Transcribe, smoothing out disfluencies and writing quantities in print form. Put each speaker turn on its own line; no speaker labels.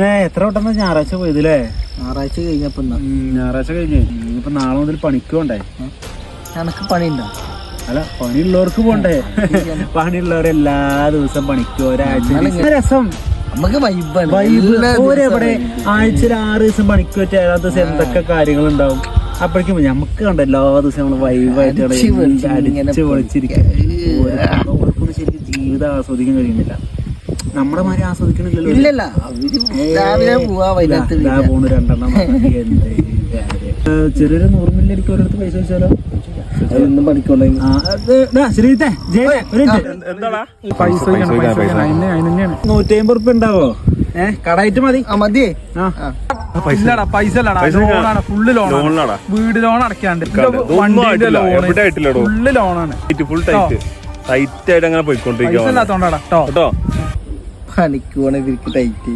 എത്ര വട്ടം ഞായറാഴ്ച പോയതല്ലേ?
ഞായറാഴ്ച കഴിഞ്ഞപ്പോ
ഞായറാഴ്ച കഴിഞ്ഞ് ഇപ്പൊ നാളെ മുതൽ പണിക്ക് പോണ്ടേ?
എനക്ക് പണിയുണ്ടോ?
അല്ല, പണിയുള്ളവർക്ക് പോണ്ടേ? പണിയുള്ളവർ എല്ലാ ദിവസം പണിക്ക് ഒരാഴ്ച രസം
നമുക്ക്
ഓരെവിടെ ആഴ്ചയിൽ 6 ദിവസം പണിക്ക് പറ്റിയ 7 ദിവസം എന്തൊക്കെ കാര്യങ്ങളുണ്ടാവും. അപ്പോഴേക്കും നമുക്ക് കണ്ട എല്ലാ ദിവസവും നമ്മള് വൈബായിട്ട് അടിച്ച് പൊളിച്ചിരിക്കും. ശരിക്കും ജീവിതം ആസ്വദിക്കാൻ കഴിയുന്നില്ല. നമ്മുടെ മാതിരി ആസ്വദിക്കണില്ലല്ലോ. പോണു 2 എണ്ണം. ചെറിയൊരു 100 മില്യൺ എനിക്ക് ഒരിടത്ത് പൈസ വെച്ചാലോ?
ഒന്നും പഠിക്കോളൂ.
ശ്രീത്തെ 150 റുപ്യ ഉണ്ടാവോ? കടായിട്ട് മതി.
മതിയേ.
പൈസ ഫുള്ള് ലോണാണ്. വീട് ലോൺ അടയ്ക്കാണ്ട് ഫുള്ള് ലോണാണ്.
ടൈറ്റ് ആയിട്ട് അങ്ങനെ പോയിക്കൊണ്ടിരിക്കും.
പണിക്ക് പോണ ഇവർക്ക് ടൈറ്റ്.